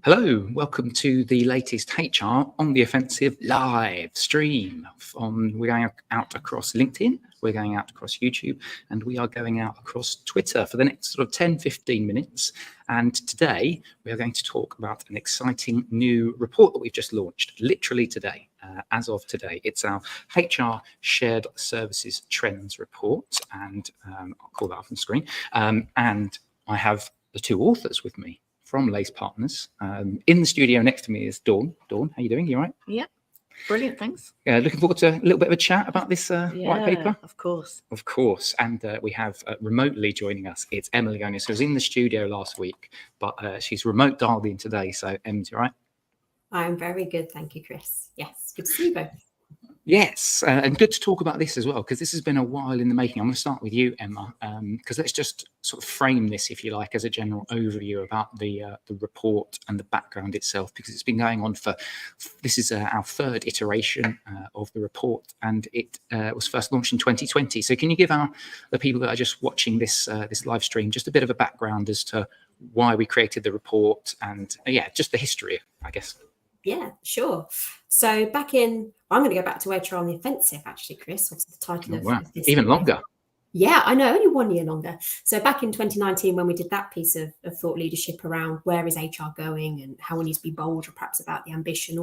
Hello, welcome to the latest HR on the Offensive live stream. We're going out across LinkedIn, we're going out across YouTube, and we are going out across Twitter for the next sort of 10-15 minutes. And today we are going to talk about an exciting new report that we've just launched, literally today. As of today, it's our HR Shared Services Trends Report, and I'll call that up on screen. And I have the two authors with me from Lace Partners. In the studio next to me is Dawn. Dawn, how you doing? You all right? Yep, brilliant, thanks. Looking forward to a little bit of a chat about this white paper. Of course. Of course, and we have remotely joining us, it's Emma Leonis, who was in the studio last week, but she's remote dialed in today, so Em's all right? I'm very good, thank you, Chris. Yes, good to see you both. Yes, and good to talk about this as well, because this has been a while in the making. I'm going to start with you, Emma, because let's just sort of frame this, if you like, as a general overview about the report and the background itself, because it's been going on this is our third iteration of the report, and it was first launched in 2020. So can you give the people that are just watching this live stream just a bit of a background as to why we created the report and, just the history, I guess? Yeah, sure. So I'm going to go back to HR on the Offensive, actually, Chris. What's the title of this? Even longer. Yeah, I know, only 1 year longer. So back in 2019, when we did that piece of thought leadership around where is HR going and how we need to be bold, or perhaps about the ambition,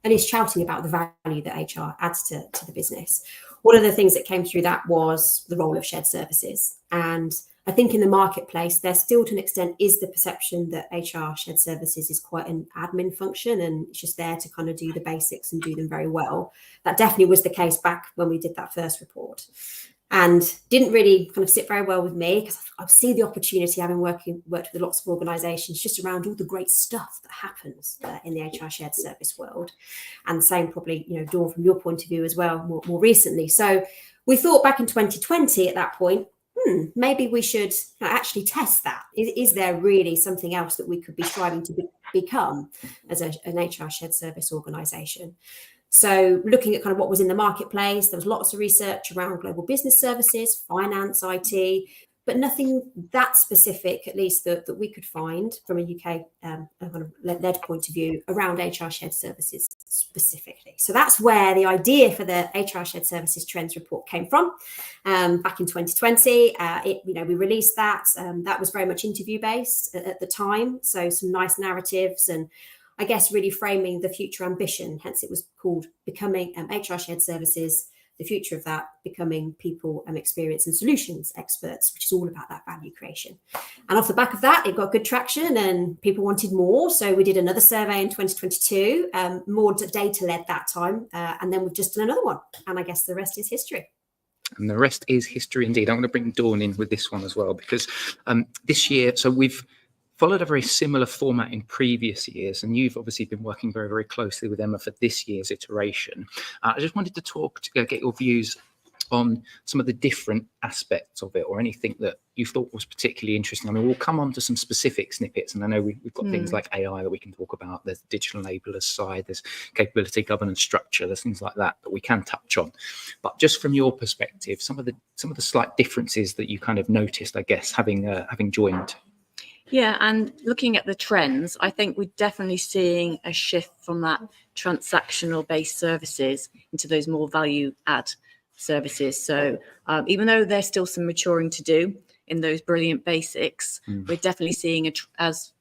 and is shouting about the value that HR adds to the business. One of the things that came through that was the role of shared services. And I think in the marketplace, there still to an extent is the perception that HR shared services is quite an admin function and it's just there to kind of do the basics and do them very well. That definitely was the case back when we did that first report, and didn't really kind of sit very well with me, because I see the opportunity, having worked with lots of organisations, just around all the great stuff that happens in the HR shared service world. And same probably, Dawn, from your point of view as well, more recently. So we thought back in 2020 at that point, maybe we should actually test that. Is there really something else that we could be striving to become as an HR shared service organisation? So looking at kind of what was in the marketplace, there was lots of research around global business services, finance, IT, but nothing that specific, at least that we could find from a UK kind of led point of view around HR shared services specifically. So that's where the idea for the HR shared services trends report came from. Back in 2020, we released that. That was very much interview based at the time. So some nice narratives and I guess really framing the future ambition. Hence it was called Becoming HR Shared Services, the future of that, becoming people and experience and solutions experts, which is all about that value creation. And off the back of that, it got good traction and people wanted more. So we did another survey in 2022, more data led that time. And then we've just done another one. And I guess the rest is history. And the rest is history indeed. I'm going to bring Dawn in with this one as well, because this year, so we've followed a very similar format in previous years, and you've obviously been working very, very closely with Emma for this year's iteration. I just wanted to get your views on some of the different aspects of it, or anything that you thought was particularly interesting. I mean, we'll come on to some specific snippets, and I know we've got things like AI that we can talk about. There's the digital enablers side, there's capability, governance, structure, there's things like that we can touch on. But just from your perspective, some of the slight differences that you kind of noticed, I guess, having joined. Yeah, and looking at the trends, I think we're definitely seeing a shift from that transactional based services into those more value add services. So even though there's still some maturing to do in those brilliant basics, we're definitely seeing, as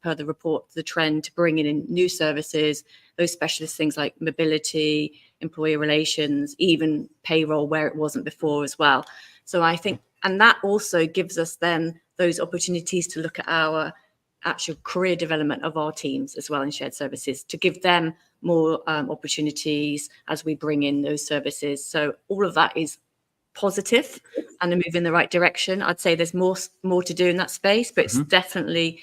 per the report, the trend to bring in new services, those specialist things like mobility, employee relations, even payroll where it wasn't before as well. So I think, and that also gives us then those opportunities to look at our actual career development of our teams as well in shared services, to give them more opportunities as we bring in those services. So all of that is positive and a move in the right direction. I'd say there's more to do in that space, but it's definitely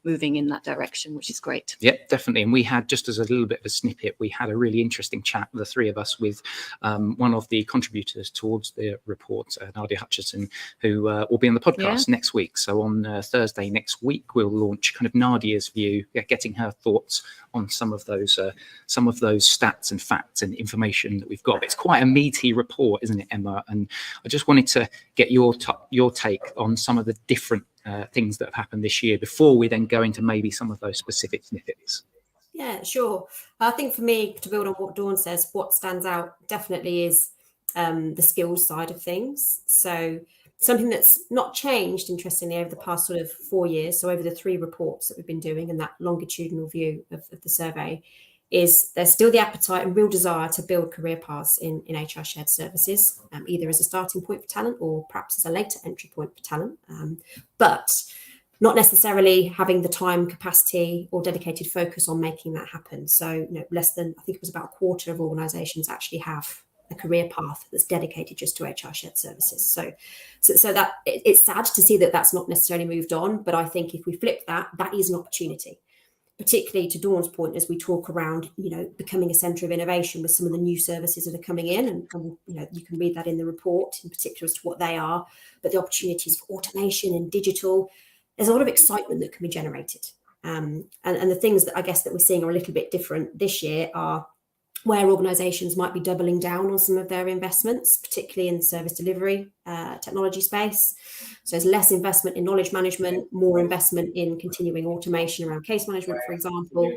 moving in that direction, which is great. Yeah, definitely. And we had, just as a little bit of a snippet, we had a really interesting chat, the three of us, with one of the contributors towards the report, Nadia Hutchison, who will be on the podcast next week. So on Thursday next week, we'll launch kind of Nadia's view, getting her thoughts on some of those stats and facts and information that we've got. It's quite a meaty report, isn't it, Emma? And I just wanted to get your take on some of the different things that have happened this year before we then go into maybe some of those specific snippets. Yeah, sure. I think for me, to build on what Dawn says, what stands out definitely is the skills side of things. So something that's not changed, interestingly, over the past sort of 4 years, so over the 3 reports that we've been doing and that longitudinal view of the survey, is there's still the appetite and real desire to build career paths in HR shared services, either as a starting point for talent or perhaps as a later entry point for talent. But not necessarily having the time, capacity, or dedicated focus on making that happen. So, less than, I think it was about a quarter of organisations actually have a career path that's dedicated just to HR shared services. So that it's sad to see that that's not necessarily moved on. But I think if we flip that, that is an opportunity, particularly to Dawn's point, as we talk around, becoming a centre of innovation with some of the new services that are coming in, and you can read that in the report in particular as to what they are. But the opportunities for automation and digital. There's a lot of excitement that can be generated. And the things that I guess that we're seeing are a little bit different this year are where organisations might be doubling down on some of their investments, particularly in the service delivery technology space. So there's less investment in knowledge management, more investment in continuing automation around case management, for example.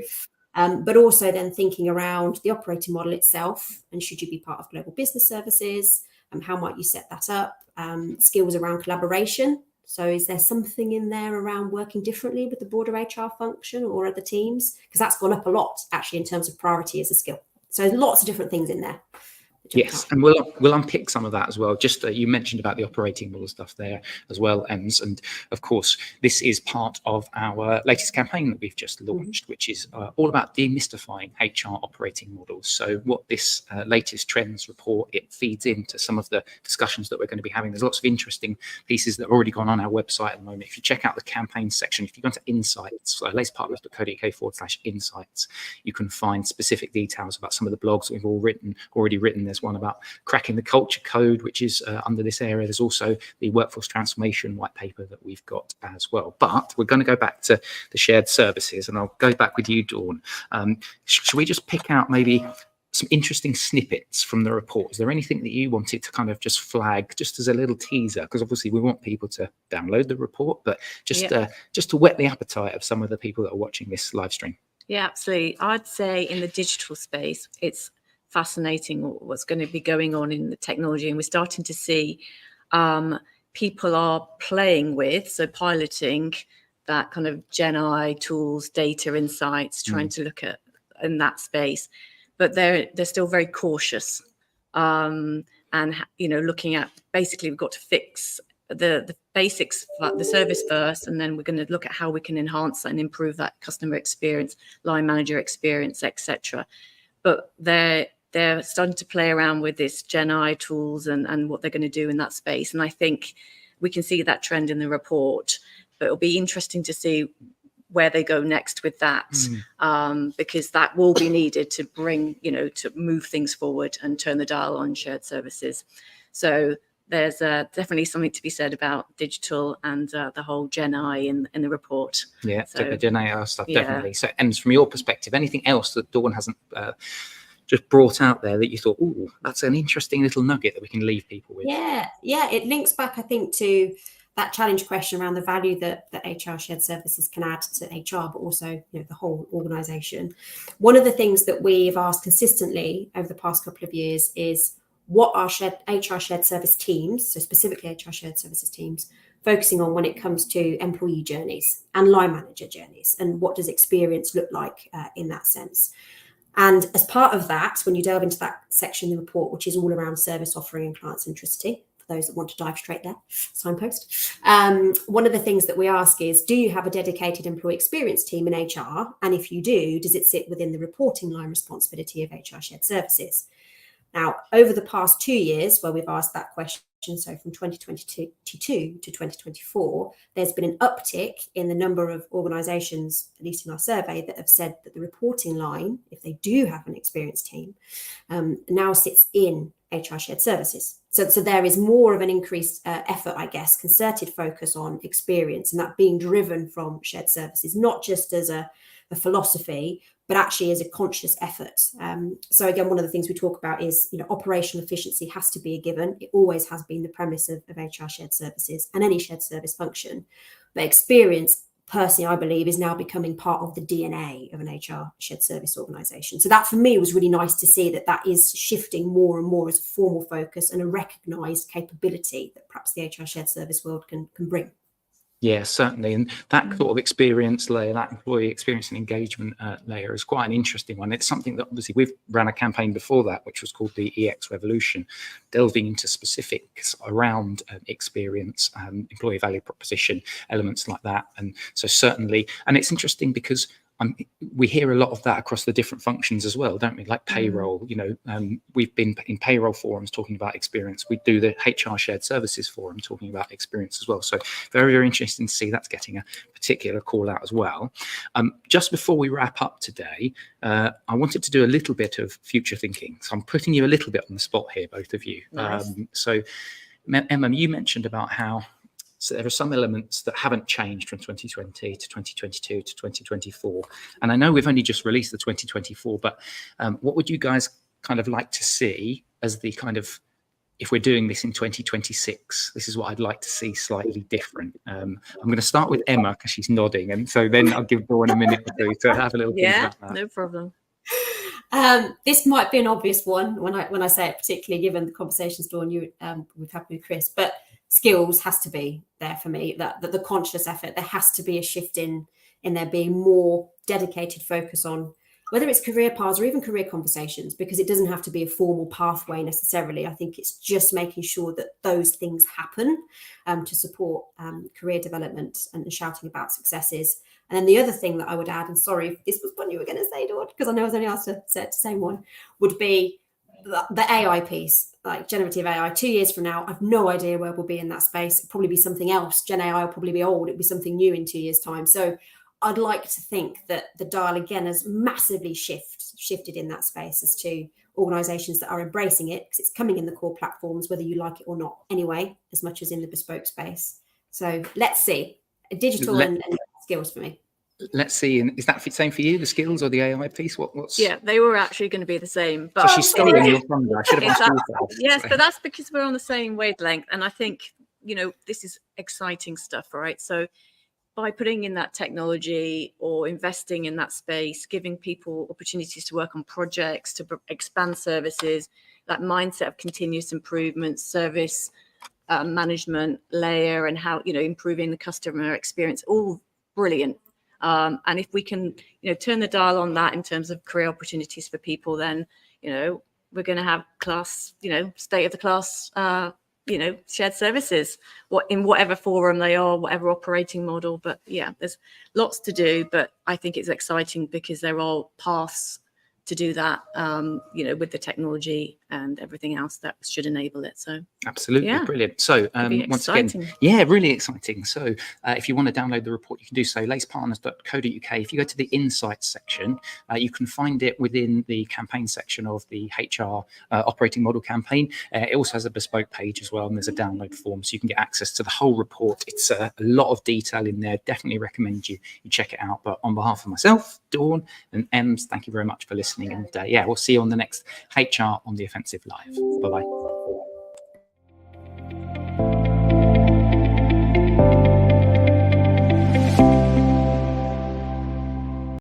But also then thinking around the operating model itself, and should you be part of global business services, how might you set that up? Skills around collaboration. So is there something in there around working differently with the broader HR function or other teams? Because that's gone up a lot, actually, in terms of priority as a skill. So there's lots of different things in there. Yes, and we'll unpick some of that as well. Just you mentioned about the operating model stuff there as well, Ems, and of course this is part of our latest campaign that we've just launched, which is all about demystifying HR operating models. So what this latest trends report, it feeds into some of the discussions that we're going to be having. There's lots of interesting pieces that have already gone on our website at the moment. If you check out the campaign section, if you go into insights, latestpartners.co.uk/insights, you can find specific details about some of the blogs that we've already written. There's one about cracking the culture code, which is under this area. There's also the workforce transformation white paper that we've got as well. But we're going to go back to the shared services, and I'll go back with you, Dawn. Should we just pick out maybe some interesting snippets from the report? Is there anything that you wanted to kind of just flag, just as a little teaser? Because obviously we want people to download the report, but just to whet the appetite of some of the people that are watching this live stream. Yeah, absolutely. I'd say in the digital space, it's fascinating what's going to be going on in the technology, and we're starting to see people are playing with, so piloting that kind of Gen I tools, data insights, trying to look at in that space, but they're still very cautious, and looking at, basically we've got to fix the basics, the service first, and then we're going to look at how we can enhance that and improve that customer experience, line manager experience, etc. But they're starting to play around with this Gen I tools and what they're going to do in that space. And I think we can see that trend in the report, but it'll be interesting to see where they go next with that, because that will be needed to bring, to move things forward and turn the dial on shared services. So there's definitely something to be said about digital and the whole Gen I in the report. Yeah, so, the Gen AI stuff, definitely. So, Ems, from your perspective, anything else that Dawn hasn't just brought out there that you thought, oh, that's an interesting little nugget that we can leave people with? Yeah, it links back, I think, to that challenge question around the value that HR shared services can add to HR, but also the whole organisation. One of the things that we've asked consistently over the past couple of years is what are HR shared service teams, so specifically HR shared services teams, focusing on when it comes to employee journeys and line manager journeys, and what does experience look like in that sense. And as part of that, when you delve into that section in the report, which is all around service offering and client centricity, for those that want to dive straight there, signpost, one of the things that we ask is, do you have a dedicated employee experience team in HR? And if you do, does it sit within the reporting line responsibility of HR shared services? Now, over the past 2 years, where we've asked that question, so from 2022 to 2024, there's been an uptick in the number of organisations, at least in our survey, that have said that the reporting line, if they do have an experienced team, now sits in HR shared services. So there is more of an increased effort, I guess, concerted focus on experience, and that being driven from shared services, not just as a philosophy, but actually as a conscious effort. So again, one of the things we talk about is, operational efficiency has to be a given. It always has been the premise of HR shared services and any shared service function. But experience, personally, I believe, is now becoming part of the DNA of an HR shared service organisation. So that for me was really nice to see that is shifting more and more as a formal focus and a recognised capability that perhaps the HR shared service world can bring. Yeah, certainly. And that sort of experience layer, that employee experience and engagement layer is quite an interesting one. It's something that obviously we've ran a campaign before that, which was called the EX Revolution, delving into specifics around experience, employee value proposition, elements like that. And so certainly, and it's interesting because we hear a lot of that across the different functions as well, don't we? Like payroll, we've been in payroll forums talking about experience. We do the HR shared services forum talking about experience as well. So very, very interesting to see that's getting a particular call out as well. Just before we wrap up today, I wanted to do a little bit of future thinking. So I'm putting you a little bit on the spot here, both of you. Nice. So Emma, you mentioned about how so there are some elements that haven't changed from 2020 to 2022 to 2024. And I know we've only just released the 2024, but what would you guys kind of like to see as the kind of, if we're doing this in 2026, this is what I'd like to see slightly different. I'm going to start with Emma because she's nodding. And so then I'll give Dawn a minute or two to have a little think about that. No problem. This might be an obvious one when I say it, particularly given the conversations, Dawn, we've had with Chris, but skills has to be there for me, that the conscious effort, there has to be a shift in there being more dedicated focus on whether it's career paths or even career conversations, because it doesn't have to be a formal pathway necessarily. I think it's just making sure that those things happen to support career development and shouting about successes. And then the other thing that I would add, and sorry if this was one you were going to say, Dawn, because I know I was only asked to say the same one, would be the AI piece, like generative AI. 2 years from now, I've no idea where we'll be in that space. It'll probably be something else. Gen AI will probably be old. It'll be something new in 2 years' time. So I'd like to think that the dial again has massively shifted in that space as to organisations that are embracing it, because it's coming in the core platforms, whether you like it or not anyway, as much as in the bespoke space. So let's see. Digital and skills for me. Let's see. And is that the same for you, the skills or the AI piece? What's? Yeah, they were actually going to be the same. But so she's stolen your thunder. I should have asked you first. Yes, but that's because we're on the same wavelength. And I think, this is exciting stuff, right? So by putting in that technology or investing in that space, giving people opportunities to work on projects, to expand services, that mindset of continuous improvement, service management layer, and how, improving the customer experience, all brilliant. And if we can, turn the dial on that in terms of career opportunities for people, then, we're going to have class, state of the class, shared services, in whatever forum they are, whatever operating model. But yeah, there's lots to do, but I think it's exciting because there are paths to do that, with the technology and everything else that should enable it. So absolutely, yeah. Brilliant. So once again, yeah, really exciting. So if you want to download the report, you can do so, lacepartners.co.uk. If you go to the insights section, you can find it within the campaign section of the HR operating model campaign. It also has a bespoke page as well, and there's a download form, so you can get access to the whole report. It's a lot of detail in there. Definitely recommend you check it out. But on behalf of myself, Dawn and Ems, thank you very much for listening. And we'll see you on the next HR on the Offensive Live. Bye-bye.